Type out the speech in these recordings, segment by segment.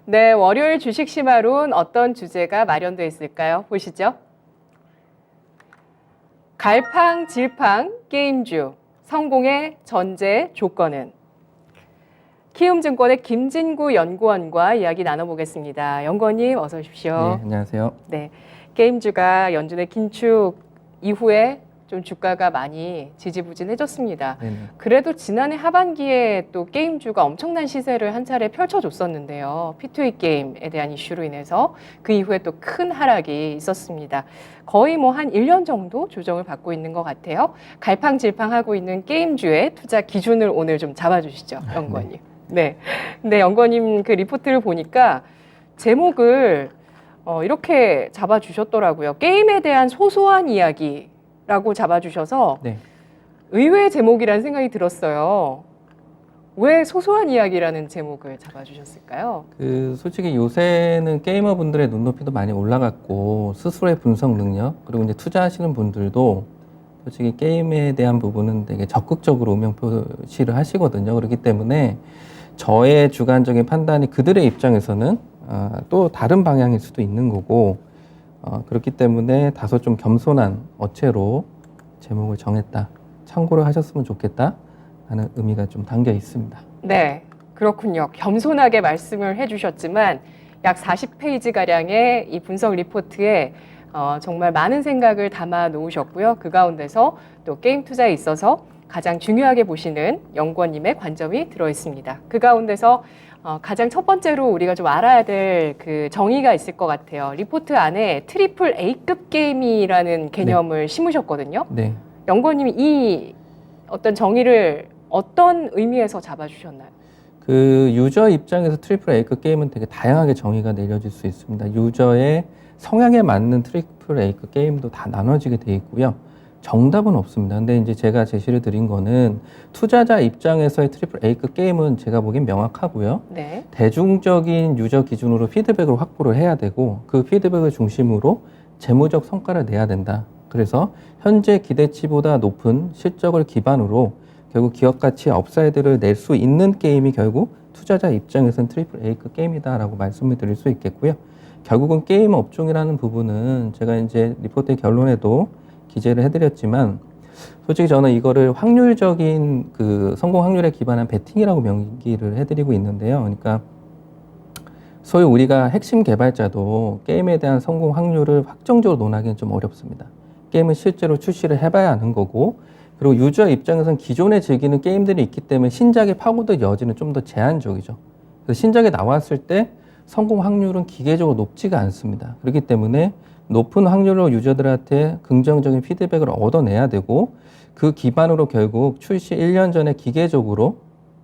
네, 월요일 주식 시마론 어떤 주제가 마련되어 있을까요? 보시죠. 갈팡질팡 게임주, 성공의 전제 조건은? 키움증권의 김진구 연구원과 이야기 나눠보겠습니다. 연구원님 어서 오십시오. 네, 안녕하세요. 네, 게임주가 연준의 긴축 이후에 좀 주가가 많이 지지부진해졌습니다. 네네. 그래도 지난해 하반기에 또 게임주가 엄청난 시세를 한 차례 펼쳐줬었는데요. P2E 게임에 대한 이슈로 인해서 그 이후에 또 큰 하락이 있었습니다. 거의 뭐 한 1년 정도 조정을 받고 있는 것 같아요. 갈팡질팡하고 있는 게임주의 투자 기준을 오늘 좀 잡아주시죠, 연구원님. 네. 근데 연구원님 그 리포트를 보니까 제목을 이렇게 잡아주셨더라고요. 게임에 대한 소소한 이야기라고 잡아주셔서 네. 의외의 제목이라는 생각이 들었어요. 왜 소소한 이야기라는 제목을 잡아주셨을까요? 솔직히 요새는 게이머분들의 눈높이도 많이 올라갔고 스스로의 분석 능력 그리고 이제 투자하시는 분들도 솔직히 게임에 대한 부분은 되게 적극적으로 의명 표시를 하시거든요. 그렇기 때문에 저의 주관적인 판단이 그들의 입장에서는 또 다른 방향일 수도 있는 거고 그렇기 때문에 다소 좀 겸손한 어체로 제목을 정했다. 참고를 하셨으면 좋겠다 하는 의미가 좀 담겨 있습니다. 네, 그렇군요. 겸손하게 말씀을 해주셨지만 약 40페이지가량의 이 분석 리포트에 정말 많은 생각을 담아 놓으셨고요. 그 가운데서 또 게임 투자에 있어서 가장 중요하게 보시는 연구원님의 관점이 들어 있습니다. 그 가운데서 가장 첫 번째로 우리가 좀 알아야 될 그 정의가 있을 것 같아요. 리포트 안에 트리플 A급 게임이라는 개념을 심으셨거든요. 네. 연구원님이 이 어떤 정의를 어떤 의미에서 잡아주셨나요? 그 유저 입장에서 트리플 A급 게임은 되게 다양하게 정의가 내려질 수 있습니다. 유저의 성향에 맞는 트리플 A급 게임도 다 나눠지게 돼 있고요. 정답은 없습니다. 근데 이제 제가 제시를 드린 거는 투자자 입장에서의 트리플 A급 게임은 제가 보기엔 명확하고요. 네. 대중적인 유저 기준으로 피드백을 확보를 해야 되고 그 피드백을 중심으로 재무적 성과를 내야 된다. 그래서 현재 기대치보다 높은 실적을 기반으로 결국 기업 가치의 업사이드를 낼 수 있는 게임이 결국 투자자 입장에서는 트리플 A급 게임이다라고 말씀을 드릴 수 있겠고요. 결국은 게임 업종이라는 부분은 제가 이제 리포트의 결론에도 기재를 해드렸지만 솔직히 저는 이거를 확률적인 그 성공 확률에 기반한 베팅이라고 명기를 해드리고 있는데요. 그러니까 소위 우리가 핵심 개발자도 게임에 대한 성공 확률을 확정적으로 논하기는 좀 어렵습니다. 게임은 실제로 출시를 해봐야 하는 거고 그리고 유저 입장에서는 기존에 즐기는 게임들이 있기 때문에 신작의 파고들 여지는 좀 더 제한적이죠. 그래서 신작이 나왔을 때 성공 확률은 기계적으로 높지가 않습니다. 그렇기 때문에 높은 확률로 유저들한테 긍정적인 피드백을 얻어내야 되고 그 기반으로 결국 출시 1년 전에 기계적으로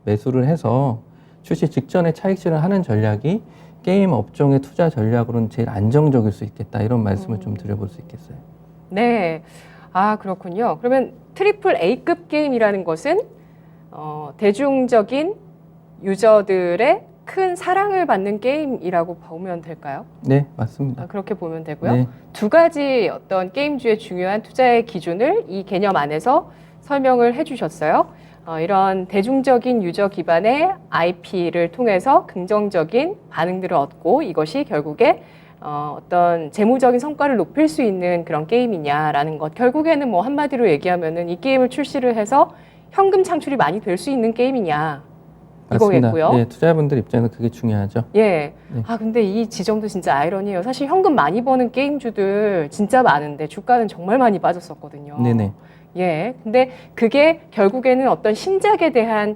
매수를 해서 출시 직전에 차익 실현하는 전략이 게임 업종의 투자 전략으로는 제일 안정적일 수 있겠다 이런 말씀을 좀 드려볼 수 있겠어요. 네. 아, 그렇군요. 그러면 트리플 A급 게임이라는 것은 대중적인 유저들의 큰 사랑을 받는 게임이라고 보면 될까요? 네, 맞습니다. 그렇게 보면 되고요. 네. 두 가지 어떤 게임주의 중요한 투자의 기준을 이 개념 안에서 설명을 해주셨어요. 이런 대중적인 유저 기반의 IP를 통해서 긍정적인 반응들을 얻고 이것이 결국에 어떤 재무적인 성과를 높일 수 있는 그런 게임이냐라는 것. 결국에는 뭐 한마디로 얘기하면은 이 게임을 출시를 해서 현금 창출이 많이 될 수 있는 게임이냐. 맞습니다. 이거겠고요. 예, 투자자분들 입장에서 그게 중요하죠. 예. 네. 아, 근데 이 지점도 진짜 아이러니해요. 사실 현금 많이 버는 게임주들 진짜 많은데 주가는 정말 많이 빠졌었거든요. 네네. 예. 근데 그게 결국에는 어떤 신작에 대한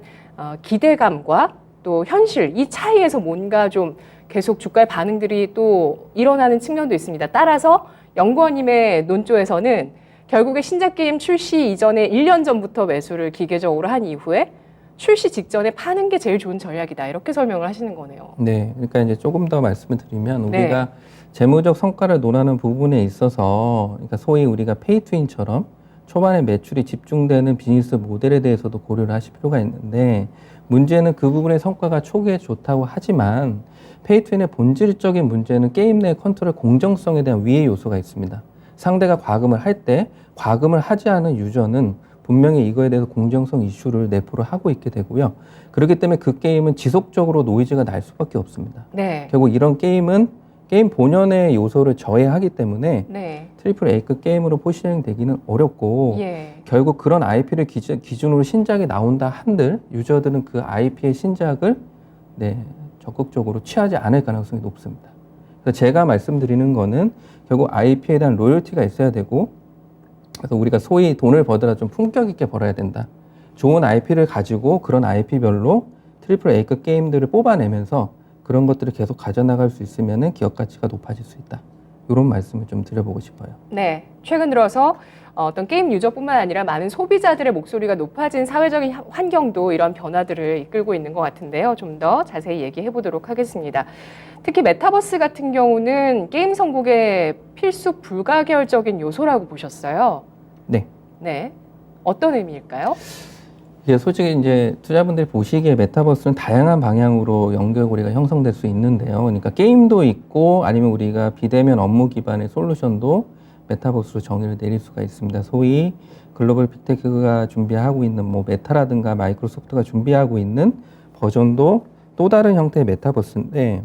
기대감과 또 현실, 이 차이에서 뭔가 좀 계속 주가의 반응들이 또 일어나는 측면도 있습니다. 따라서 연구원님의 논조에서는 결국에 신작 게임 출시 이전에 1년 전부터 매수를 기계적으로 한 이후에 출시 직전에 파는 게 제일 좋은 전략이다. 이렇게 설명을 하시는 거네요. 네, 그러니까 이제 조금 더 말씀을 드리면 네. 우리가 재무적 성과를 논하는 부분에 있어서, 그러니까 소위 우리가 페이투윈처럼 초반에 매출이 집중되는 비즈니스 모델에 대해서도 고려를 하실 필요가 있는데 문제는 그 부분의 성과가 초기에 좋다고 하지만 페이투윈의 본질적인 문제는 게임 내 컨트롤 공정성에 대한 위해 요소가 있습니다. 상대가 과금을 할 때 과금을 하지 않은 유저는 분명히 이거에 대해서 공정성 이슈를 내포를 하고 있게 되고요. 그렇기 때문에 그 게임은 지속적으로 노이즈가 날 수밖에 없습니다. 네. 결국 이런 게임은 게임 본연의 요소를 저해하기 때문에 네. 트리플 A급 게임으로 포지셔닝되기는 어렵고 예. 결국 그런 IP를 기준으로 신작이 나온다 한들 유저들은 그 IP의 신작을 적극적으로 취하지 않을 가능성이 높습니다. 그래서 제가 말씀드리는 거는 결국 IP에 대한 로열티가 있어야 되고 그래서 우리가 소위 돈을 벌더라도 좀 품격 있게 벌어야 된다. 좋은 IP를 가지고 그런 IP별로 트리플 A급 게임들을 뽑아내면서 그런 것들을 계속 가져나갈 수 있으면 기업 가치가 높아질 수 있다. 이런 말씀을 좀 드려보고 싶어요. 네. 최근 들어서 어떤 게임 유저뿐만 아니라 많은 소비자들의 목소리가 높아진 사회적인 환경도 이런 변화들을 이끌고 있는 것 같은데요. 좀 더 자세히 얘기해 보도록 하겠습니다. 특히 메타버스 같은 경우는 게임 성공의 필수 불가결적인 요소라고 보셨어요. 네. 네. 어떤 의미일까요? 이게 솔직히 이제 투자분들이 보시기에 메타버스는 다양한 방향으로 연결고리가 형성될 수 있는데요. 그러니까 게임도 있고 아니면 우리가 비대면 업무 기반의 솔루션도 메타버스로 정의를 내릴 수가 있습니다. 소위 글로벌 빅테크가 준비하고 있는 뭐 메타라든가 마이크로소프트가 준비하고 있는 버전도 또 다른 형태의 메타버스인데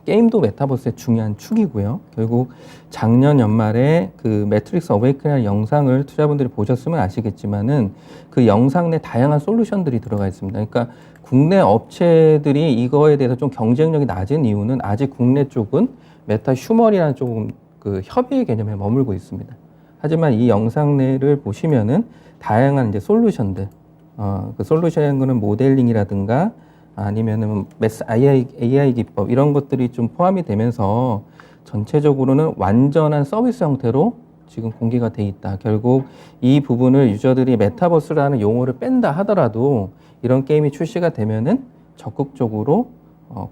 게임도 메타버스의 중요한 축이고요. 결국 작년 연말에 그 매트릭스 어웨이큰이라는 영상을 투자분들이 보셨으면 아시겠지만은 그 영상 내 다양한 솔루션들이 들어가 있습니다. 그러니까 국내 업체들이 이거에 대해서 좀 경쟁력이 낮은 이유는 아직 국내 쪽은 메타 휴머이라는 조금 그 협의의 개념에 머물고 있습니다. 하지만 이 영상 내를 보시면은 다양한 이제 솔루션들, 그 솔루션은 모델링이라든가 아니면은 매스 AI 기법 이런 것들이 좀 포함이 되면서 전체적으로는 완전한 서비스 형태로 지금 공개가 돼 있다. 결국 이 부분을 유저들이 메타버스라는 용어를 뺀다 하더라도 이런 게임이 출시가 되면은 적극적으로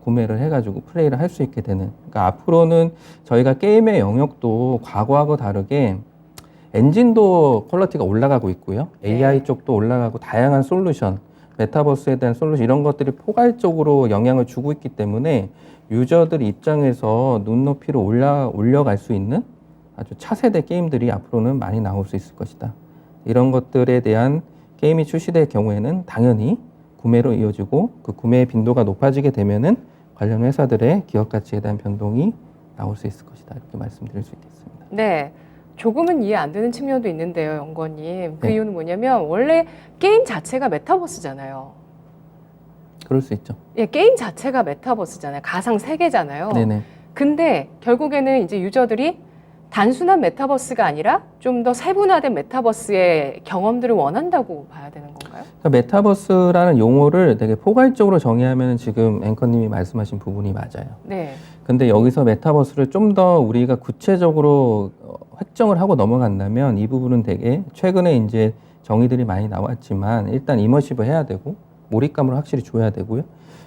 구매를 해가지고 플레이를 할 수 있게 되는. 그러니까 앞으로는 저희가 게임의 영역도 과거하고 다르게 엔진도 퀄리티가 올라가고 있고요. AI 쪽도 올라가고 다양한 솔루션, 메타버스에 대한 솔루션 이런 것들이 포괄적으로 영향을 주고 있기 때문에 유저들 입장에서 눈높이를 올려갈 수 있는 아주 차세대 게임들이 앞으로는 많이 나올 수 있을 것이다. 이런 것들에 대한 게임이 출시될 경우에는 당연히 구매로 이어지고 그 구매의 빈도가 높아지게 되면은 관련 회사들의 기업 가치에 대한 변동이 나올 수 있을 것이다. 이렇게 말씀드릴 수 있겠습니다. 네. 조금은 이해 안 되는 측면도 있는데요, 연구원님. 그 네. 이유는 뭐냐면 원래 게임 자체가 메타버스잖아요. 그럴 수 있죠. 예, 게임 자체가 메타버스잖아요. 가상 세계잖아요. 네네. 근데 결국에는 이제 유저들이 단순한 메타버스가 아니라 좀 더 세분화된 메타버스의 경험들을 원한다고 봐야 되는 건가요? 그러니까 메타버스라는 용어를 되게 포괄적으로 정의하면 지금 앵커님이 말씀하신 부분이 맞아요. 네. 근데 여기서 메타버스를 좀 더 우리가 구체적으로 획정을 하고 넘어간다면 이 부분은 되게 최근에 이제 정의들이 많이 나왔지만 일단 이머시브 해야 되고 몰입감을 확실히 줘야 되고요.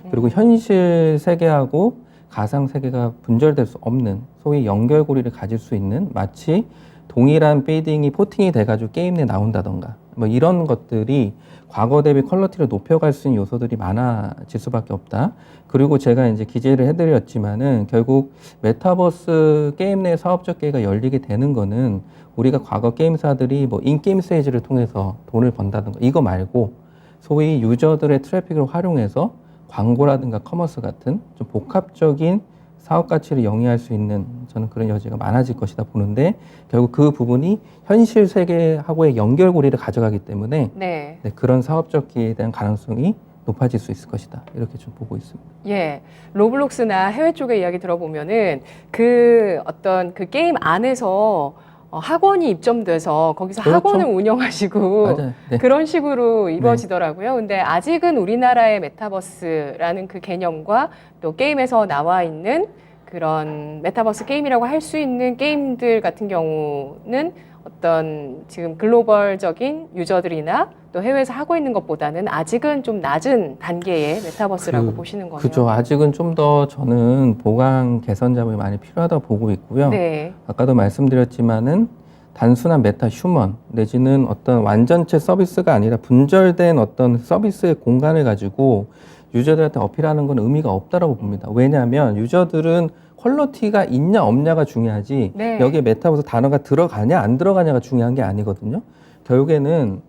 그리고 현실 세계하고 가상 세계가 분절될 수 없는 소위 연결고리를 가질 수 있는 마치 동일한 페이딩이 포팅이 돼가지고 게임 내에 나온다던가 뭐 이런 것들이 과거 대비 퀄리티를 높여갈 수 있는 요소들이 많아질 수밖에 없다. 그리고 제가 이제 기재를 해드렸지만은 결국 메타버스 게임 내 사업적 기회가 열리게 되는 거는 우리가 과거 게임사들이 뭐 인게임 스테이지를 통해서 돈을 번다든가 이거 말고 소위 유저들의 트래픽을 활용해서 광고라든가 커머스 같은 좀 복합적인 사업 가치를 영위할 수 있는 저는 그런 여지가 많아질 것이다 보는데 결국 그 부분이 현실 세계하고의 연결고리를 가져가기 때문에 네. 그런 사업적 기회에 대한 가능성이 높아질 수 있을 것이다. 이렇게 좀 보고 있습니다. 예. 로블록스나 해외 쪽의 이야기 들어보면은 그 어떤 그 게임 안에서 학원이 입점돼서 거기서 그렇죠. 학원을 운영하시고 맞아요. 네. 그런 식으로 이루어지더라고요. 근데 아직은 우리나라의 메타버스라는 그 개념과 또 게임에서 나와 있는 그런 메타버스 게임이라고 할 수 있는 게임들 같은 경우는 어떤 지금 글로벌적인 유저들이나 또 해외에서 하고 있는 것보다는 아직은 좀 낮은 단계의 메타버스라고 보시는 거네요. 그죠. 아직은 좀 더 저는 보강 개선 작업이 많이 필요하다고 보고 있고요. 네. 아까도 말씀드렸지만은 단순한 메타 휴먼 내지는 어떤 완전체 서비스가 아니라 분절된 어떤 서비스의 공간을 가지고 유저들한테 어필하는 건 의미가 없다라고 봅니다. 왜냐하면 유저들은 퀄리티가 있냐 없냐가 중요하지 네. 여기에 메타버스 단어가 들어가냐 안 들어가냐가 중요한 게 아니거든요. 결국에는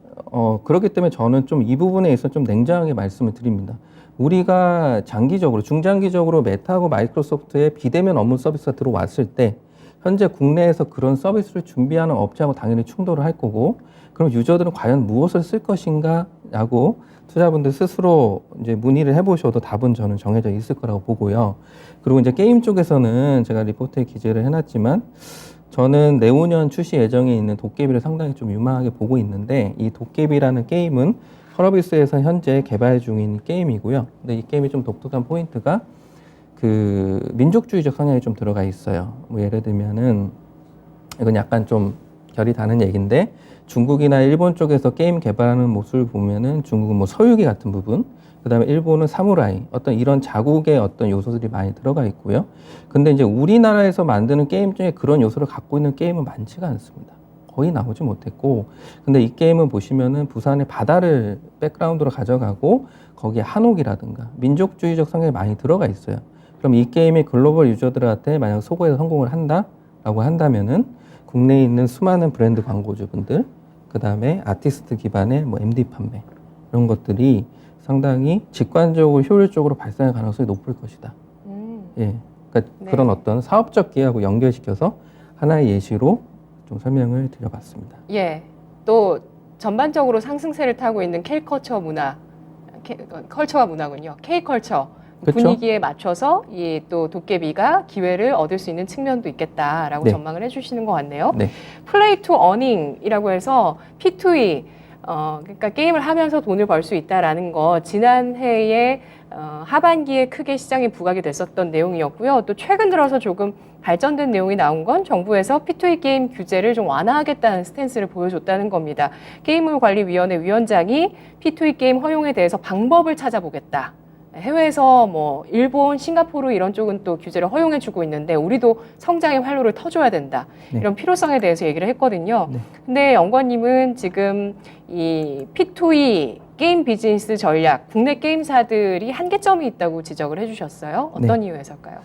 그렇기 때문에 저는 좀 이 부분에 있어서 좀 냉정하게 말씀을 드립니다. 우리가 장기적으로, 중장기적으로 메타하고 마이크로소프트의 비대면 업무 서비스가 들어왔을 때 현재 국내에서 그런 서비스를 준비하는 업체하고 당연히 충돌을 할 거고, 그럼 유저들은 과연 무엇을 쓸 것인가 라고 투자분들 스스로 이제 문의를 해보셔도 답은 저는 정해져 있을 거라고 보고요. 그리고 이제 게임 쪽에서는 제가 리포트에 기재를 해놨지만 저는 내후년 출시 예정에 있는 도깨비를 상당히 좀 유망하게 보고 있는데, 이 도깨비라는 게임은 펄어비스에서 현재 개발 중인 게임이고요. 근데 이 게임이 좀 독특한 포인트가 그 민족주의적 성향이 좀 들어가 있어요. 뭐 예를 들면은 이건 약간 좀 결이 다른 얘기인데, 중국이나 일본 쪽에서 게임 개발하는 모습을 보면은 중국은 뭐 서유기 같은 부분, 그다음에 일본은 사무라이, 어떤 이런 자국의 어떤 요소들이 많이 들어가 있고요. 근데 이제 우리나라에서 만드는 게임 중에 그런 요소를 갖고 있는 게임은 많지가 않습니다. 거의 나오지 못했고, 근데 이 게임은 보시면은 부산의 바다를 백그라운드로 가져가고 거기에 한옥이라든가 민족주의적 성향이 많이 들어가 있어요. 그럼 이 게임이 글로벌 유저들한테 만약 소구해서 성공을 한다라고 한다면은 국내에 있는 수많은 브랜드 광고주분들, 그 다음에 아티스트 기반의 뭐 MD 판매, 이런 것들이 상당히 직관적으로 효율적으로 발생할 가능성이 높을 것이다. 예, 그러니까 네. 그런 어떤 사업적 기회하고 연결시켜서 하나의 예시로 좀 설명을 드려봤습니다. 예, 또 전반적으로 상승세를 타고 있는 K컬처 문화, 컬처와 문화군요. K컬처 그쵸? 분위기에 맞춰서 이 또 도깨비가 기회를 얻을 수 있는 측면도 있겠다라고 네. 전망을 해주시는 것 같네요. 네, 플레이 투 어닝이라고 해서 P2E, 그러니까 게임을 하면서 돈을 벌 수 있다라는 거 지난해에 하반기에 크게 시장에 부각이 됐었던 내용이었고요. 또 최근 들어서 조금 발전된 내용이 나온 건 정부에서 P2E 게임 규제를 좀 완화하겠다는 스탠스를 보여줬다는 겁니다. 게임물관리위원회 위원장이 P2E 게임 허용에 대해서 방법을 찾아보겠다. 해외에서 뭐 일본, 싱가포르 이런 쪽은 또 규제를 허용해주고 있는데 우리도 성장의 활로를 터줘야 된다. 네. 이런 필요성에 대해서 얘기를 했거든요. 네. 근데 연구원님은 지금 이 P2E 게임 비즈니스 전략, 국내 게임사들이 한계점이 있다고 지적을 해주셨어요. 어떤 이유에서일까요?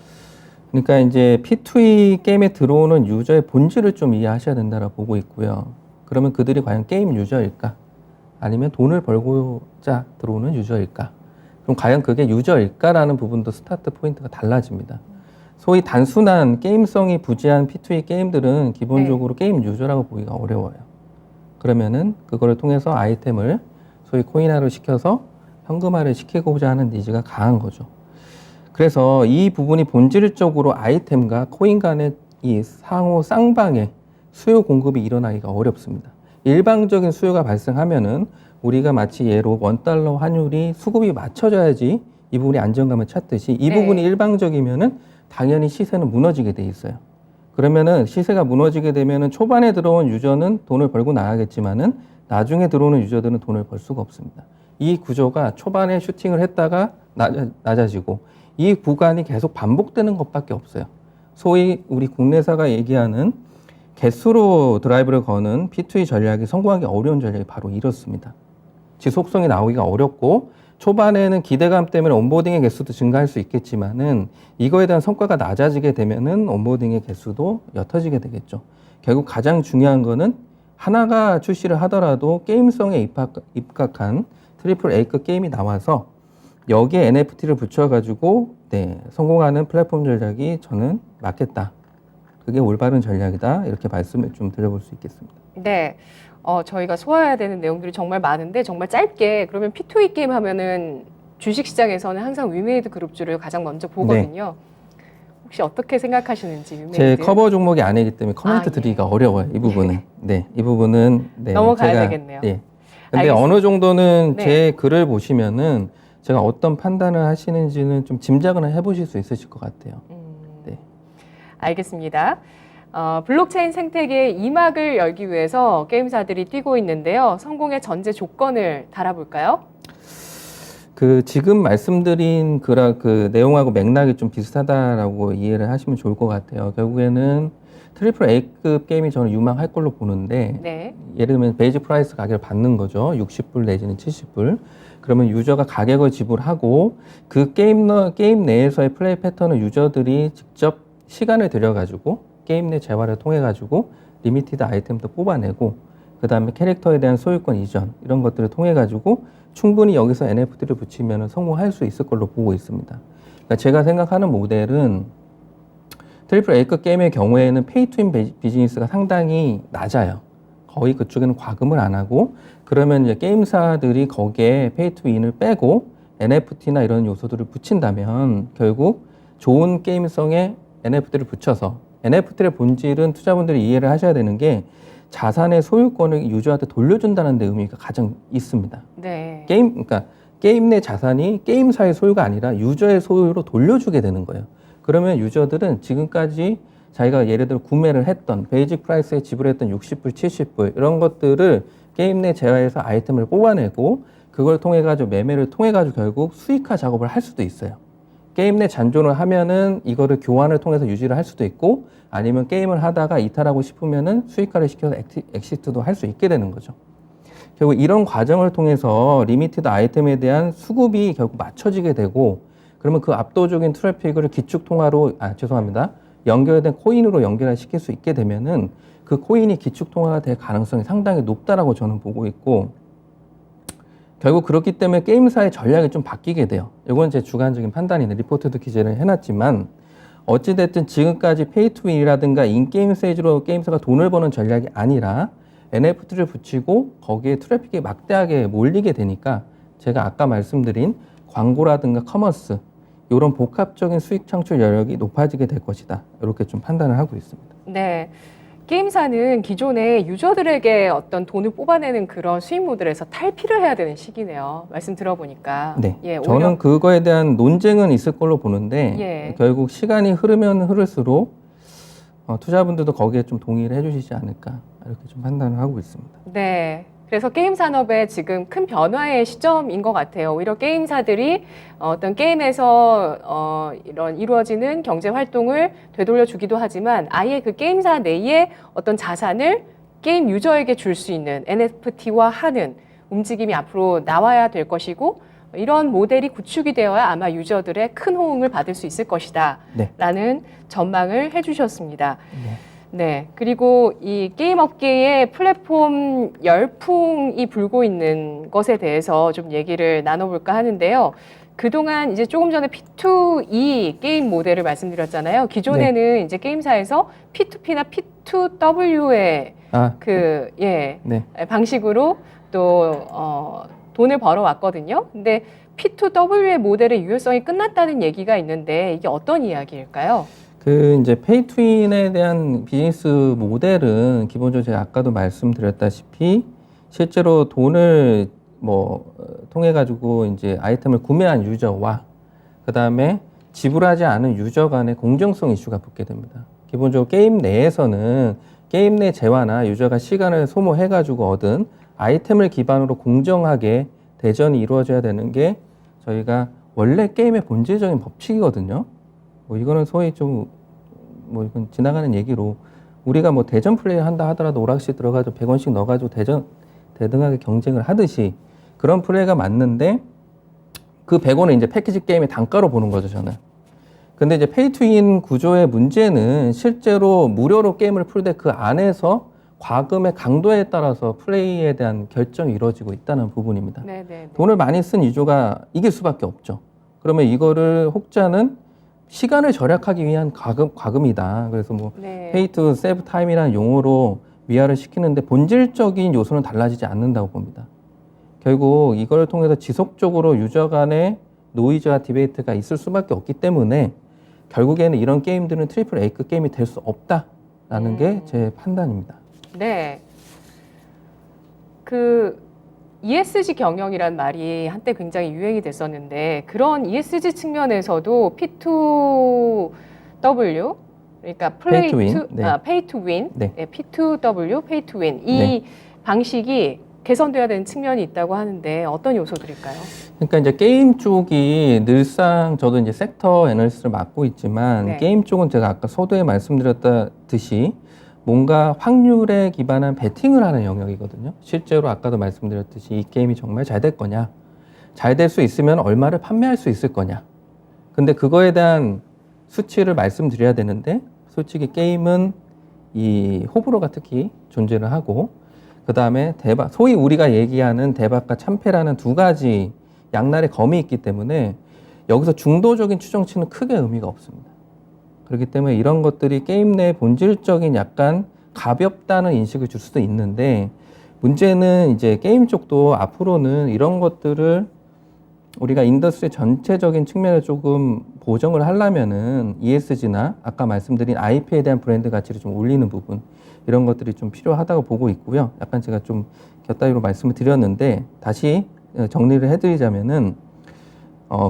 그러니까 이제 P2E 게임에 들어오는 유저의 본질을 좀 이해하셔야 된다고 보고 있고요. 그러면 그들이 과연 게임 유저일까? 아니면 돈을 벌고자 들어오는 유저일까? 그럼 과연 그게 유저일까라는 부분도 스타트 포인트가 달라집니다. 소위 단순한 게임성이 부재한 P2E 게임들은 기본적으로 게임 유저라고 보기가 어려워요. 그러면은 그거를 통해서 아이템을 소위 코인화를 시켜서 현금화를 시키고자 하는 니즈가 강한 거죠. 그래서 이 부분이 본질적으로 아이템과 코인 간의 이 상호 쌍방의 수요 공급이 일어나기가 어렵습니다. 일방적인 수요가 발생하면은 우리가 마치 예로 $1 환율이 수급이 맞춰져야지 이 부분이 안정감을 찾듯이 이 부분이 일방적이면은 당연히 시세는 무너지게 돼 있어요. 그러면은 시세가 무너지게 되면은 초반에 들어온 유저는 돈을 벌고 나가겠지만은 나중에 들어오는 유저들은 돈을 벌 수가 없습니다. 이 구조가 초반에 슈팅을 했다가 낮아지고 이 구간이 계속 반복되는 것밖에 없어요. 소위 우리 국내사가 얘기하는 개수로 드라이브를 거는 P2E 전략이 성공하기 어려운 전략이 바로 이렇습니다. 지속성이 나오기가 어렵고 초반에는 기대감 때문에 온보딩의 개수도 증가할 수 있겠지만은 이거에 대한 성과가 낮아지게 되면은 온보딩의 개수도 옅어지게 되겠죠. 결국 가장 중요한 거는 하나가 출시를 하더라도 게임성에 입각한 트리플 A급 게임이 나와서 여기에 NFT를 붙여가지고 성공하는 플랫폼 전략이 저는 맞겠다. 그게 올바른 전략이다. 이렇게 말씀을 좀 드려볼 수 있겠습니다. 네. 저희가 소화해야 되는 내용들이 정말 많은데 정말 짧게 그러면 P2E 게임 하면은 주식시장에서는 항상 위메이드 그룹주를 가장 먼저 보거든요. 혹시 어떻게 생각하시는지 위메이드? 제 커버 종목이 아니기 때문에 코멘트 드리기가 어려워요. 이 부분은. 이 부분은 넘어가야 되겠네요. 근데 알겠습니다. 어느 정도는 제 글을 보시면은 제가 어떤 판단을 하시는지는 좀 짐작을 해보실 수 있으실 것 같아요. 알겠습니다. 블록체인 생태계의 이막을 열기 위해서 게임사들이 뛰고 있는데요. 성공의 전제 조건을 달아볼까요? 지금 말씀드린 그 내용하고 맥락이 좀 비슷하다라고 이해를 하시면 좋을 것 같아요. 결국에는 트리플 A급 게임이 저는 유망할 걸로 보는데 예를 들면 베이직 프라이스 가격을 받는 거죠. 60불 내지는 70불. 그러면 유저가 가격을 지불하고 그 게임 내에서의 플레이 패턴을 유저들이 직접 시간을 들여가지고 게임 내 재화를 통해가지고 리미티드 아이템도 뽑아내고 그 다음에 캐릭터에 대한 소유권 이전 이런 것들을 통해 가지고 충분히 여기서 NFT를 붙이면 성공할 수 있을 걸로 보고 있습니다. 그러니까 제가 생각하는 모델은 트리플 A급 게임의 경우에는 페이 투 윈 비즈니스가 상당히 낮아요. 거의 그쪽에는 과금을 안 하고 그러면 이제 게임사들이 거기에 페이 투 윈을 빼고 NFT나 이런 요소들을 붙인다면 결국 좋은 게임성의 NFT를 붙여서 NFT의 본질은 투자분들이 이해를 하셔야 되는 게 자산의 소유권을 유저한테 돌려준다는 데 의미가 가장 있습니다. 네. 그러니까 게임 내 자산이 게임사의 소유가 아니라 유저의 소유로 돌려주게 되는 거예요. 그러면 유저들은 지금까지 자기가 예를 들어 구매를 했던 베이직 프라이스에 지불했던 60불, 70불 이런 것들을 게임 내 재화에서 아이템을 뽑아내고 그걸 통해 가지고 매매를 통해 가지고 결국 수익화 작업을 할 수도 있어요. 게임 내 잔존을 하면은 이거를 교환을 통해서 유지를 할 수도 있고 아니면 게임을 하다가 이탈하고 싶으면은 수익화를 시켜서 엑시트도 할 수 있게 되는 거죠. 결국 이런 과정을 통해서 리미티드 아이템에 대한 수급이 결국 맞춰지게 되고 그러면 그 압도적인 트래픽을 기축통화로 연결된 코인으로 연결시킬 수 있게 되면은 그 코인이 기축통화가 될 가능성이 상당히 높다라고 저는 보고 있고 결국 그렇기 때문에 게임사의 전략이 좀 바뀌게 돼요. 이건 제 주관적인 판단인데 리포트도 기재를 해놨지만 어찌됐든 지금까지 페이투윈이라든가 인게임 스테이지로 게임사가 돈을 버는 전략이 아니라 NFT를 붙이고 거기에 트래픽이 막대하게 몰리게 되니까 제가 아까 말씀드린 광고라든가 커머스 이런 복합적인 수익 창출 여력이 높아지게 될 것이다. 이렇게 좀 판단을 하고 있습니다. 네. 게임사는 기존에 유저들에게 어떤 돈을 뽑아내는 그런 수익 모델에서 탈피를 해야 되는 시기네요. 말씀 들어보니까. 네. 예, 저는 그거에 대한 논쟁은 있을 걸로 보는데 예. 결국 시간이 흐르면 흐를수록 투자분들도 거기에 좀 동의를 해주시지 않을까 이렇게 좀 판단을 하고 있습니다. 네. 그래서 게임 산업의 지금 큰 변화의 시점인 것 같아요. 오히려 게임사들이 어떤 게임에서 이런 이루어지는 경제 활동을 되돌려 주기도 하지만 아예 그 게임사 내에 어떤 자산을 게임 유저에게 줄 수 있는 NFT화 하는 움직임이 앞으로 나와야 될 것이고 이런 모델이 구축이 되어야 아마 유저들의 큰 호응을 받을 수 있을 것이다. 네. 라는 전망을 해주셨습니다. 네. 네. 그리고 이 게임 업계의 플랫폼 열풍이 불고 있는 것에 대해서 좀 얘기를 나눠볼까 하는데요. 그동안 이제 조금 전에 P2E 게임 모델을 말씀드렸잖아요. 기존에는 이제 게임사에서 P2P나 P2W의 네. 방식으로 또 돈을 벌어왔거든요. 근데 P2W의 모델의 유효성이 끝났다는 얘기가 있는데 이게 어떤 이야기일까요? 이제 페이투윈에 대한 비즈니스 모델은 기본적으로 제가 아까도 말씀드렸다시피 실제로 돈을 통해 가지고 이제 아이템을 구매한 유저와 그 다음에 지불하지 않은 유저 간의 공정성 이슈가 붙게 됩니다. 기본적으로 게임 내에서는 게임 내 재화나 유저가 시간을 소모해 가지고 얻은 아이템을 기반으로 공정하게 대전이 이루어져야 되는 게 저희가 원래 게임의 본질적인 법칙이거든요. 이거는 소위 이건 지나가는 얘기로 우리가 대전 플레이 한다 하더라도 오락실 들어가지고 100원씩 넣어가지고 대등하게 경쟁을 하듯이 그런 플레이가 맞는데 그 100원을 이제 패키지 게임의 단가로 보는 거죠, 저는. 근데 이제 페이투윈 구조의 문제는 실제로 무료로 게임을 풀 때 그 안에서 과금의 강도에 따라서 플레이에 대한 결정이 이루어지고 있다는 부분입니다. 네네. 돈을 많이 쓴 유저가 이길 수밖에 없죠. 그러면 이거를 혹자는 시간을 절약하기 위한 과금이다. 그래서 pay to save time이라는 용어로 위화를 시키는데 본질적인 요소는 달라지지 않는다고 봅니다. 결국 이걸 통해서 지속적으로 유저 간의 노이즈와 디베이트가 있을 수밖에 없기 때문에 결국에는 이런 게임들은 트리플 A급 게임이 될 수 없다라는 게 제 판단입니다. 네. ESG 경영이란 말이 한때 굉장히 유행이 됐었는데 그런 ESG 측면에서도 P2W 그러니까 Pay to win. Pay to win, 네. P2W, Pay to win 이 방식이 개선돼야 되는 측면이 있다고 하는데 어떤 요소들일까요? 그러니까 이제 게임 쪽이 늘상 저도 이제 섹터 애널리스트를 맡고 있지만 게임 쪽은 제가 아까 서두에 말씀드렸듯이 뭔가 확률에 기반한 베팅을 하는 영역이거든요. 실제로 아까도 말씀드렸듯이 이 게임이 정말 잘 될 거냐, 잘 될 수 있으면 얼마를 판매할 수 있을 거냐. 근데 그거에 대한 수치를 말씀드려야 되는데 솔직히 게임은 이 호불호가 특히 존재를 하고 그 다음에 대박, 소위 우리가 얘기하는 대박과 참패라는 두 가지 양날의 검이 있기 때문에 여기서 중도적인 추정치는 크게 의미가 없습니다. 그렇기 때문에 이런 것들이 게임 내 본질적인 약간 가볍다는 인식을 줄 수도 있는데, 문제는 이제 게임 쪽도 앞으로는 이런 것들을 우리가 인더스트리 전체적인 측면을 조금 보정을 하려면은 ESG나 아까 말씀드린 IP에 대한 브랜드 가치를 좀 올리는 부분, 이런 것들이 좀 필요하다고 보고 있고요. 약간 제가 좀 곁다리로 말씀을 드렸는데, 다시 정리를 해드리자면은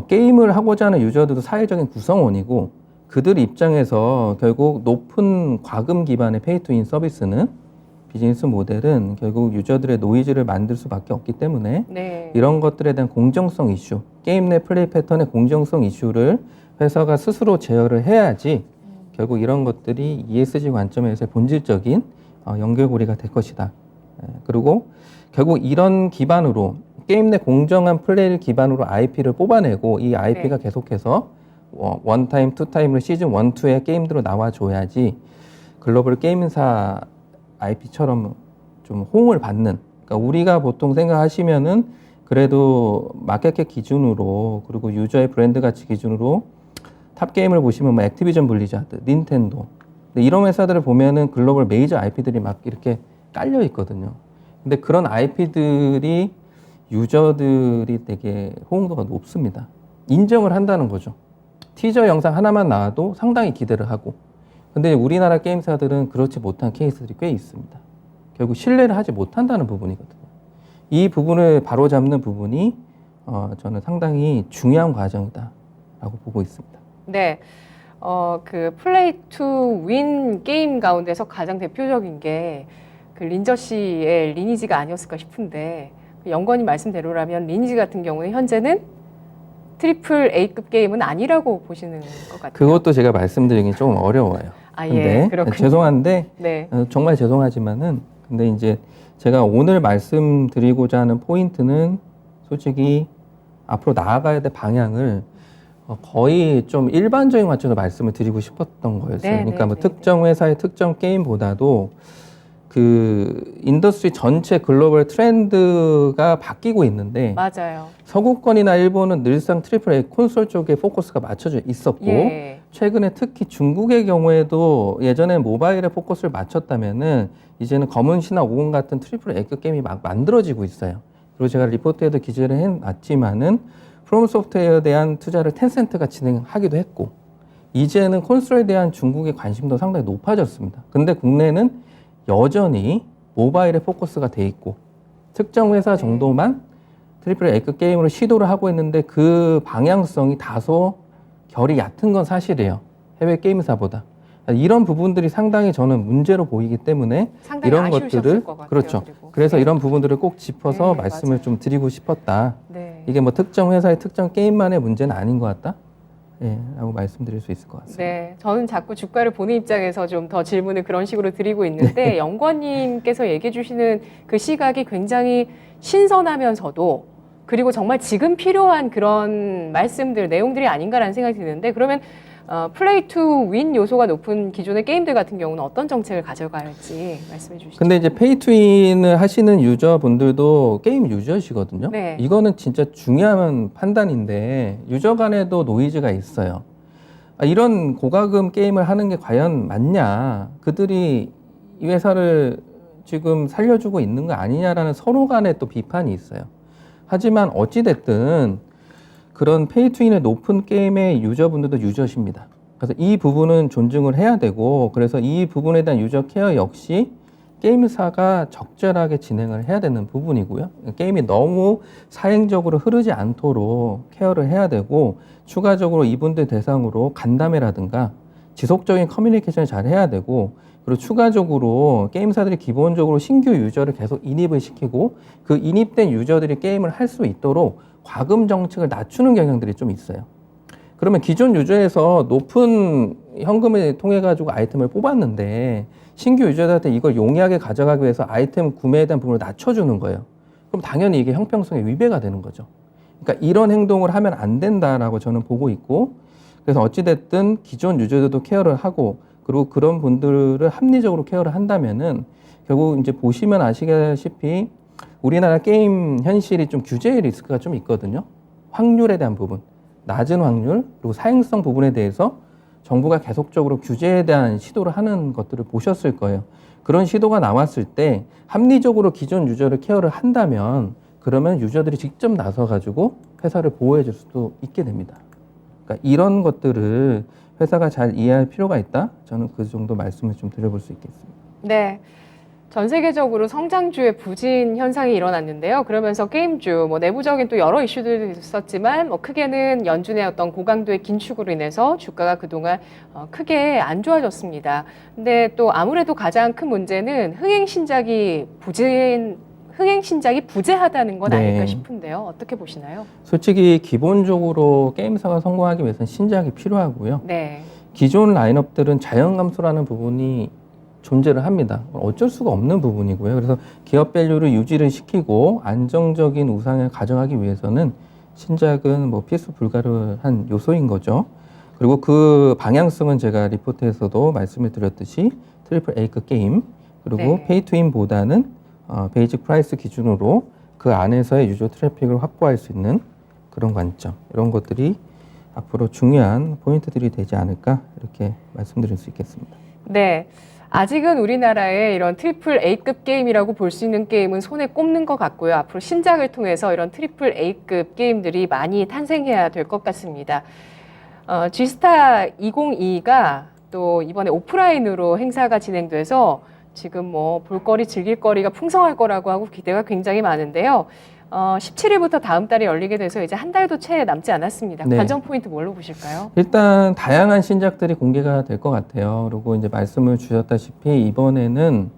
게임을 하고자 하는 유저들도 사회적인 구성원이고, 그들 입장에서 결국 높은 과금 기반의 페이투윈 서비스는, 비즈니스 모델은 결국 유저들의 노이즈를 만들 수밖에 없기 때문에 네. 이런 것들에 대한 공정성 이슈, 게임 내 플레이 패턴의 공정성 이슈를 회사가 스스로 제어를 해야지 결국 이런 것들이 ESG 관점에서의 본질적인 연결고리가 될 것이다. 그리고 결국 이런 기반으로 게임 내 공정한 플레이를 기반으로 IP를 뽑아내고, 이 IP가 네. 계속해서 원타임, 투타임으로 시즌 1, 2의 게임들로 나와줘야지 글로벌 게임사 IP처럼 좀 호응을 받는, 그러니까 우리가 보통 생각하시면은 그래도 마켓캡 기준으로, 그리고 유저의 브랜드 가치 기준으로 탑 게임을 보시면 뭐 액티비전 블리자드, 닌텐도, 근데 이런 회사들을 보면은 글로벌 메이저 IP들이 막 이렇게 깔려 있거든요. 근데 그런 IP들이 유저들이 되게 호응도가 높습니다. 인정을 한다는 거죠. 티저 영상 하나만 나와도 상당히 기대를 하고. 근데 우리나라 게임사들은 그렇지 못한 케이스들이 꽤 있습니다. 결국 신뢰를 하지 못한다는 부분이거든요. 이 부분을 바로잡는 부분이 저는 상당히 중요한 과정이다라고 보고 있습니다. 네. 그 플레이 투 윈 게임 가운데서 가장 대표적인 게 그 린저 씨의 리니지가 아니었을까 싶은데, 영건님 말씀대로라면 리니지 같은 경우는 현재는 트리플 A급 게임은 아니라고 보시는 것 같아요. 그것도 제가 말씀드리긴 조금 어려워요. 아, 근데 예, 그렇군요. 죄송한데 네. 정말 죄송하지만은, 근데 이제 제가 오늘 말씀드리고자 하는 포인트는 솔직히 앞으로 나아가야 될 방향을 거의 좀 일반적인 관점으로 말씀을 드리고 싶었던 거였어요. 네, 그러니까 네, 뭐 네, 특정 회사의 특정 게임보다도 그 인더스트리 전체 글로벌 트렌드가 바뀌고 있는데, 맞아요. 서구권이나 일본은 늘상 트리플 A 콘솔 쪽에 포커스가 맞춰져 있었고, 예. 최근에 특히 중국의 경우에도 예전에 모바일에 포커스를 맞췄다면은 이제는 검은 신화 50 같은 트리플 A급 게임이 막 만들어지고 있어요. 그리고 제가 리포트에도 기재를 해놨지만은 프롬 소프트웨어에 대한 투자를 텐센트가 진행하기도 했고, 이제는 콘솔에 대한 중국의 관심도 상당히 높아졌습니다. 근데 국내는 여전히 모바일에 포커스가 돼 있고, 특정 회사 정도만 트리플 A급 게임으로 시도를 하고 있는데, 그 방향성이 다소 결이 얕은 건 사실이에요. 해외 게임사보다. 이런 부분들이 상당히 저는 문제로 보이기 때문에 상당히 이런 아쉬우셨을 것들을, 것 같아요. 그렇죠. 그리고. 그래서 네. 이런 부분들을 꼭 짚어서 네, 말씀을 맞아요. 좀 드리고 싶었다. 네. 이게 뭐 특정 회사의 특정 게임만의 문제는 아닌 것 같다. 예, 라고 말씀드릴 수 있을 것 같습니다. 네, 저는 자꾸 주가를 보는 입장에서 좀 더 질문을 그런 식으로 드리고 있는데, 영권님께서 얘기해 주시는 그 시각이 굉장히 신선하면서도, 그리고 정말 지금 필요한 그런 말씀들, 내용들이 아닌가라는 생각이 드는데, 그러면 플레이 투 윈 요소가 높은 기존의 게임들 같은 경우는 어떤 정책을 가져가야 할지 말씀해 주시죠. 근데 이제 페이투윈을 하시는 유저분들도 게임 유저시거든요. 네. 이거는 진짜 중요한 판단인데, 유저 간에도 노이즈가 있어요. 이런 고가금 게임을 하는 게 과연 맞냐, 그들이 이 회사를 지금 살려주고 있는 거 아니냐라는 서로 간에 또 비판이 있어요. 하지만 어찌됐든 그런 페이투윈의 높은 게임의 유저분들도 유저십니다. 그래서 이 부분은 존중을 해야 되고, 그래서 이 부분에 대한 유저 케어 역시 게임사가 적절하게 진행을 해야 되는 부분이고요. 게임이 너무 사행적으로 흐르지 않도록 케어를 해야 되고, 추가적으로 이분들 대상으로 간담회라든가 지속적인 커뮤니케이션을 잘 해야 되고, 그리고 추가적으로 게임사들이 기본적으로 신규 유저를 계속 인입을 시키고, 그 인입된 유저들이 게임을 할 수 있도록 과금 정책을 낮추는 경향들이 좀 있어요. 그러면 기존 유저에서 높은 현금을 통해 가지고 아이템을 뽑았는데, 신규 유저들한테 이걸 용이하게 가져가기 위해서 아이템 구매에 대한 부분을 낮춰주는 거예요. 그럼 당연히 이게 형평성에 위배가 되는 거죠. 그러니까 이런 행동을 하면 안 된다라고 저는 보고 있고, 그래서 어찌됐든 기존 유저들도 케어를 하고, 그리고 그런 분들을 합리적으로 케어를 한다면은 결국 이제 보시면 아시다시피 우리나라 게임 현실이 좀 규제의 리스크가 좀 있거든요. 확률에 대한 부분, 낮은 확률, 그리고 사행성 부분에 대해서 정부가 계속적으로 규제에 대한 시도를 하는 것들을 보셨을 거예요. 그런 시도가 나왔을 때 합리적으로 기존 유저를 케어를 한다면 그러면 유저들이 직접 나서가지고 회사를 보호해 줄 수도 있게 됩니다. 그러니까 이런 것들을 회사가 잘 이해할 필요가 있다. 저는 그 정도 말씀을 좀 드려볼 수 있겠습니다. 네. 전 세계적으로 성장주의 부진 현상이 일어났는데요. 그러면서 게임주, 내부적인 또 여러 이슈들이 있었지만, 크게는 연준의 어떤 고강도의 긴축으로 인해서 주가가 그동안 크게 안 좋아졌습니다. 근데 또 아무래도 가장 큰 문제는 흥행신작이 부재하다는 건 네. 아닐까 싶은데요. 어떻게 보시나요? 솔직히 기본적으로 게임사가 성공하기 위해서는 신작이 필요하고요. 네. 기존 라인업들은 자연 감소라는 부분이 존재를 합니다. 어쩔 수가 없는 부분이고요. 그래서 기업 밸류를 유지를 시키고 안정적인 우상을 가져가기 위해서는 신작은 필수 불가능한 요소인 거죠. 그리고 그 방향성은 제가 리포트에서도 말씀을 드렸듯이 트리플 A급 게임, 그리고 네. 페이 투윈보다는 베이직 프라이스 기준으로 그 안에서의 유저 트래픽을 확보할 수 있는 그런 관점, 이런 것들이 앞으로 중요한 포인트들이 되지 않을까 이렇게 말씀드릴 수 있겠습니다. 네. 아직은 우리나라에 이런 트리플 A급 게임이라고 볼 수 있는 게임은 손에 꼽는 것 같고요. 앞으로 신작을 통해서 이런 트리플 A급 게임들이 많이 탄생해야 될 것 같습니다. G스타 2022가 또 이번에 오프라인으로 행사가 진행돼서 지금 볼거리, 즐길거리가 풍성할 거라고 하고 기대가 굉장히 많은데요. 17일부터 다음 달에 열리게 돼서 이제 한 달도 채 남지 않았습니다. 네. 관전 포인트 뭘로 보실까요? 일단 다양한 신작들이 공개가 될 것 같아요. 그리고 이제 말씀을 주셨다시피 이번에는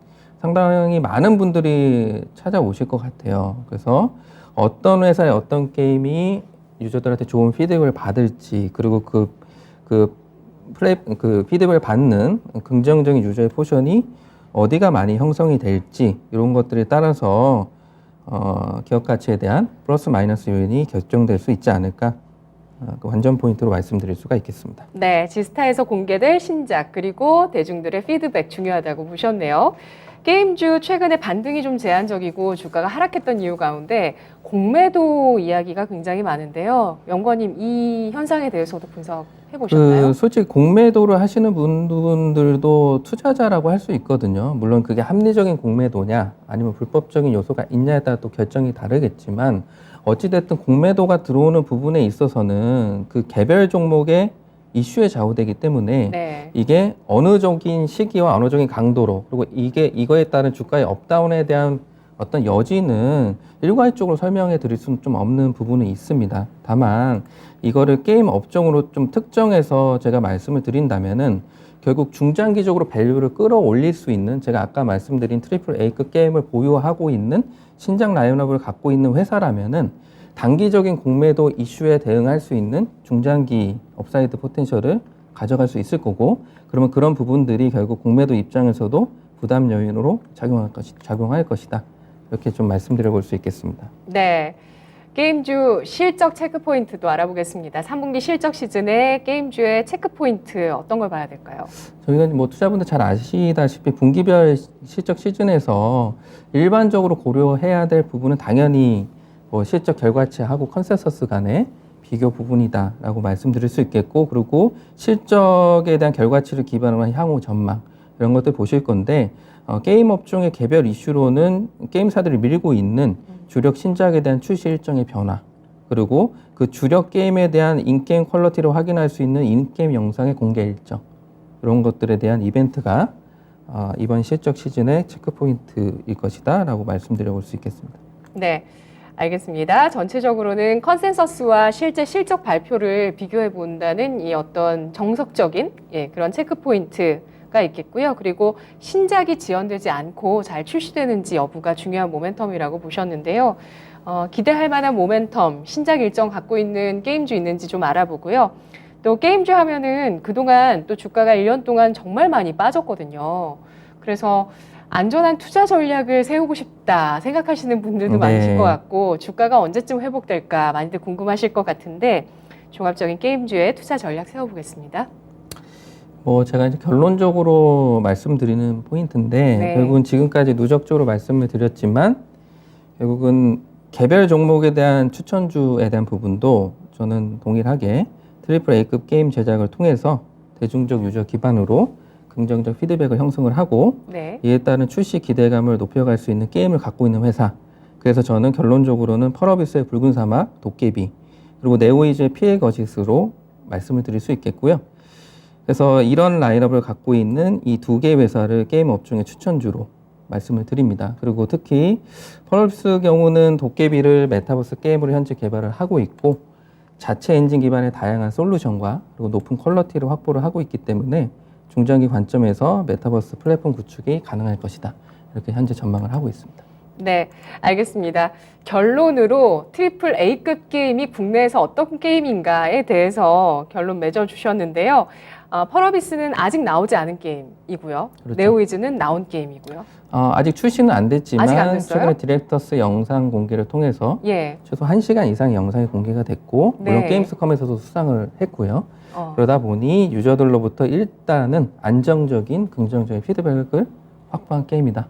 상당히 많은 분들이 찾아오실 것 같아요. 그래서 어떤 회사의 어떤 게임이 유저들한테 좋은 피드백을 받을지, 그리고 그 피드백을 받는 긍정적인 유저의 포션이 어디가 많이 형성이 될지, 이런 것들에 따라서 기업 가치에 대한 플러스 마이너스 요인이 결정될 수 있지 않을까, 그 관전 포인트로 말씀드릴 수가 있겠습니다. 네, 지스타에서 공개될 신작 그리고 대중들의 피드백 중요하다고 보셨네요. 게임주 최근에 반등이 좀 제한적이고 주가가 하락했던 이유 가운데 공매도 이야기가 굉장히 많은데요. 연구원님, 이 현상에 대해서도 분석해 보셨나요? 솔직히 공매도를 하시는 분들도 투자자라고 할 수 있거든요. 물론 그게 합리적인 공매도냐 아니면 불법적인 요소가 있냐에 따라 또 결정이 다르겠지만, 어찌됐든 공매도가 들어오는 부분에 있어서는 그 개별 종목의 이슈에 좌우되기 때문에 네. 이게 어느적인 시기와 어느적인 강도로, 그리고 이거에 따른 주가의 업다운에 대한 어떤 여지는 일괄적으로 설명해 드릴 수는 좀 없는 부분이 있습니다. 다만 이거를 게임 업종으로 좀 특정해서 제가 말씀을 드린다면은 결국 중장기적으로 밸류를 끌어올릴 수 있는, 제가 아까 말씀드린 트리플 A급 게임을 보유하고 있는 신작 라인업을 갖고 있는 회사라면은 단기적인 공매도 이슈에 대응할 수 있는 중장기 업사이드 포텐셜을 가져갈 수 있을 거고, 그러면 그런 부분들이 결국 공매도 입장에서도 부담 요인으로 작용할 것이다. 이렇게 좀 말씀드려 볼 수 있겠습니다. 네. 게임주 실적 체크 포인트도 알아보겠습니다. 3분기 실적 시즌에 게임주의 체크 포인트 어떤 걸 봐야 될까요? 저희가 투자분들 잘 아시다시피 분기별 실적 시즌에서 일반적으로 고려해야 될 부분은 당연히 실적 결과치하고 컨센서스 간의 비교 부분이다라고 말씀드릴 수 있겠고, 그리고 실적에 대한 결과치를 기반으로 한 향후 전망, 이런 것들 보실 건데, 게임 업종의 개별 이슈로는 게임사들이 밀고 있는 주력 신작에 대한 출시 일정의 변화, 그리고 그 주력 게임에 대한 인게임 퀄리티를 확인할 수 있는 인게임 영상의 공개 일정, 이런 것들에 대한 이벤트가 이번 실적 시즌의 체크 포인트일 것이다 라고 말씀드려 볼 수 있겠습니다. 네. 알겠습니다. 전체적으로는 컨센서스와 실제 실적 발표를 비교해 본다는 이 어떤 정석적인 그런 체크 포인트가 있겠고요. 그리고 신작이 지연되지 않고 잘 출시되는지 여부가 중요한 모멘텀이라고 보셨는데요. 기대할 만한 모멘텀, 신작 일정 갖고 있는 게임주 있는지 좀 알아보고요. 또 게임주 하면은 그동안 또 주가가 1년 동안 정말 많이 빠졌거든요. 그래서 안전한 투자 전략을 세우고 싶다 생각하시는 분들도 많으실 것 같고, 주가가 언제쯤 회복될까 많이들 궁금하실 것 같은데, 종합적인 게임주의 투자 전략 세워보겠습니다. 뭐 제가 이제 결론적으로 말씀드리는 포인트인데 네. 결국은 지금까지 누적적으로 말씀을 드렸지만 결국은 개별 종목에 대한 추천주에 대한 부분도 저는 동일하게 트리플 A급 게임 제작을 통해서 대중적 유저 기반으로 긍정적 피드백을 형성을 하고 네. 이에 따른 출시 기대감을 높여갈 수 있는 게임을 갖고 있는 회사. 그래서 저는 결론적으로는 펄어비스의 붉은 사막, 도깨비, 그리고 네오이즈의 피해 거짓으로 말씀을 드릴 수 있겠고요. 그래서 이런 라인업을 갖고 있는 이 두 개의 회사를 게임 업종의 추천주로 말씀을 드립니다. 그리고 특히 펄어비스 경우는 도깨비를 메타버스 게임으로 현재 개발을 하고 있고 자체 엔진 기반의 다양한 솔루션과 그리고 높은 퀄리티를 확보를 하고 있기 때문에 중장기 관점에서 메타버스 플랫폼 구축이 가능할 것이다. 이렇게 현재 전망을 하고 있습니다. 네, 알겠습니다. 결론으로 트리플 A급 게임이 국내에서 어떤 게임인가에 대해서 결론 맺어주셨는데요. 펄어비스는 아직 나오지 않은 게임이고요. 그렇죠. 네오이즈는 나온 게임이고요. 아직 출시는 안 됐지만 아직 안 됐어요? 최근에 디렉터스 영상 공개를 통해서 예. 최소 1시간 이상의 영상이 공개가 됐고 물론 네. 게임스컴에서도 수상을 했고요. 어. 그러다 보니 유저들로부터 일단은 안정적인 긍정적인 피드백을 확보한 게임이다.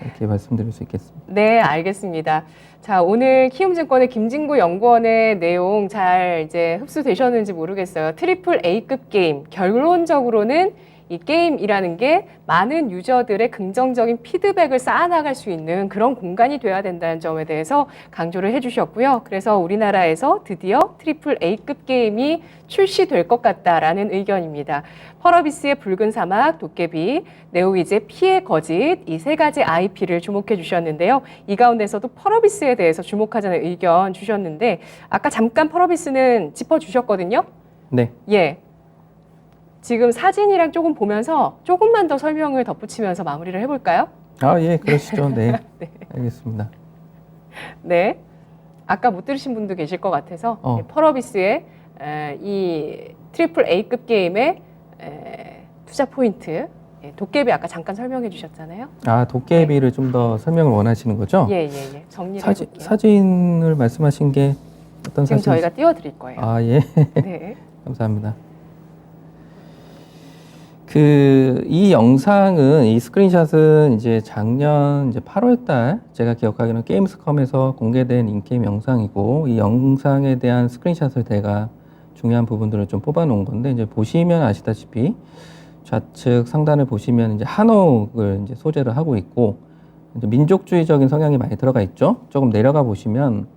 이렇게 말씀드릴 수 있겠습니다. 네, 알겠습니다. 자, 오늘 키움증권의 김진구 연구원의 내용 잘 이제 흡수되셨는지 모르겠어요. 트리플 A급 게임. 결론적으로는 이 게임이라는 게 많은 유저들의 긍정적인 피드백을 쌓아나갈 수 있는 그런 공간이 돼야 된다는 점에 대해서 강조를 해주셨고요. 그래서 우리나라에서 드디어 트리플 A급 게임이 출시될 것 같다라는 의견입니다. 펄어비스의 붉은 사막, 도깨비, 네오이즈의 피해 거짓 이 세 가지 IP를 주목해 주셨는데요. 이 가운데서도 펄어비스에 대해서 주목하자는 의견 주셨는데 아까 잠깐 펄어비스는 짚어주셨거든요. 네. 예. 지금 사진이랑 조금 보면서 조금만 더 설명을 덧붙이면서 마무리를 해볼까요? 예, 그러시죠. 네. 네. 알겠습니다. 네. 아까 못 들으신 분도 계실 것 같아서 예, 펄어비스의 이 트리플 A급 게임의 투자 포인트 도깨비 아까 잠깐 설명해 주셨잖아요. 도깨비를 좀 더 설명을 원하시는 거죠? 예. 정리를 해볼게요. 사진을 말씀하신 게 어떤 지금 사진? 저희가 띄워드릴 거예요. 예. 네. 감사합니다. 이 영상은, 이 스크린샷은 이제 작년 8월 달, 제가 기억하기로는 게임스컴에서 공개된 인게임 영상이고, 이 영상에 대한 스크린샷을 제가 중요한 부분들을 좀 뽑아 놓은 건데, 이제 보시면 아시다시피, 좌측 상단을 보시면 이제 한옥을 이제 소재를 하고 있고, 이제 민족주의적인 성향이 많이 들어가 있죠? 조금 내려가 보시면,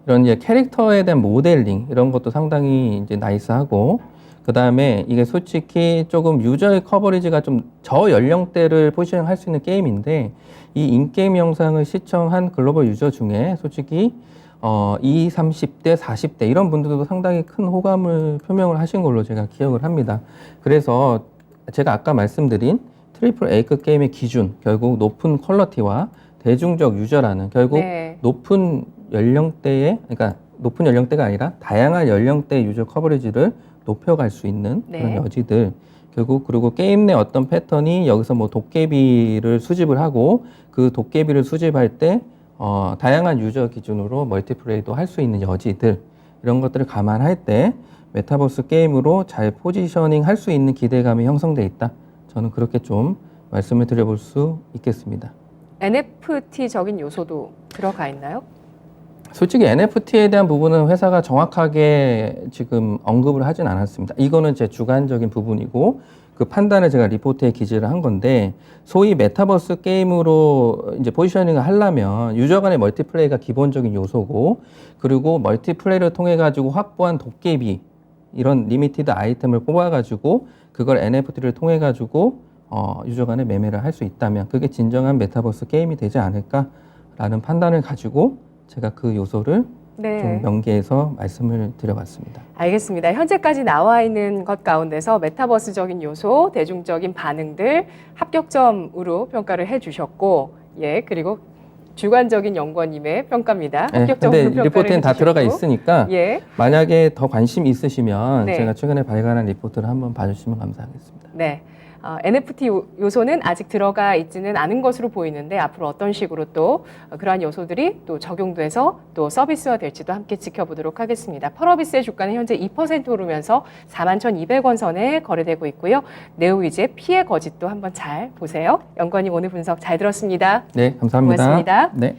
이런 이제 캐릭터에 대한 모델링, 이런 것도 상당히 이제 나이스하고, 그 다음에 이게 솔직히 조금 유저의 커버리지가 좀 저연령대를 포지셔닝 할 수 있는 게임인데 이 인게임 영상을 시청한 글로벌 유저 중에 솔직히 20, 30대, 40대 이런 분들도 상당히 큰 호감을 표명을 하신 걸로 제가 기억을 합니다. 그래서 제가 아까 말씀드린 트리플 A급 게임의 기준, 결국 높은 퀄리티와 대중적 유저라는 결국 네. 높은 연령대의, 그러니까 높은 연령대가 아니라 다양한 연령대 유저 커버리지를 높여갈 수 있는 네. 그런 여지들, 결국 그리고 게임 내 어떤 패턴이 여기서 뭐 도깨비를 수집을 하고 그 도깨비를 수집할 때 다양한 유저 기준으로 멀티플레이도 할 수 있는 여지들, 이런 것들을 감안할 때 메타버스 게임으로 잘 포지셔닝 할 수 있는 기대감이 형성돼 있다. 저는 그렇게 좀 말씀을 드려볼 수 있겠습니다. NFT적인 요소도 들어가 있나요? 솔직히 NFT에 대한 부분은 회사가 정확하게 지금 언급을 하진 않았습니다. 이거는 제 주관적인 부분이고 그 판단을 제가 리포트에 기재를 한 건데, 소위 메타버스 게임으로 이제 포지셔닝을 하려면 유저 간의 멀티플레이가 기본적인 요소고, 그리고 멀티플레이를 통해 가지고 확보한 도깨비 이런 리미티드 아이템을 뽑아 가지고 그걸 NFT를 통해 가지고 유저 간에 매매를 할 수 있다면 그게 진정한 메타버스 게임이 되지 않을까라는 판단을 가지고 제가 그 요소를 좀 명기해서 말씀을 드려봤습니다. 알겠습니다. 현재까지 나와 있는 것 가운데서 메타버스적인 요소, 대중적인 반응들 합격점으로 평가를 해주셨고, 예, 그리고 주관적인 연구원님의 평가입니다. 합격점으로 근데 평가를 리포트엔 다 해주셨고. 들어가 있으니까 예, 만약에 더 관심 있으시면 네. 제가 최근에 발간한 리포트를 한번 봐주시면 감사하겠습니다. 네. NFT 요소는 아직 들어가 있지는 않은 것으로 보이는데 앞으로 어떤 식으로 또 그러한 요소들이 또 적용돼서 또 서비스화 될지도 함께 지켜보도록 하겠습니다. 펄어비스의 주가는 현재 2% 오르면서 41,200원 선에 거래되고 있고요. 네오위즈의 피해 거짓도 한번 잘 보세요. 연구원님 오늘 분석 잘 들었습니다. 네, 감사합니다. 고맙습니다. 네.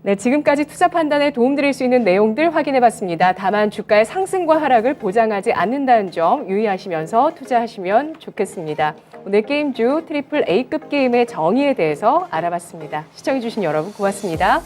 네, 지금까지 투자 판단에 도움드릴 수 있는 내용들 확인해봤습니다. 다만 주가의 상승과 하락을 보장하지 않는다는 점 유의하시면서 투자하시면 좋겠습니다. 오늘 게임주 트리플 A급 게임의 정의에 대해서 알아봤습니다. 시청해주신 여러분 고맙습니다.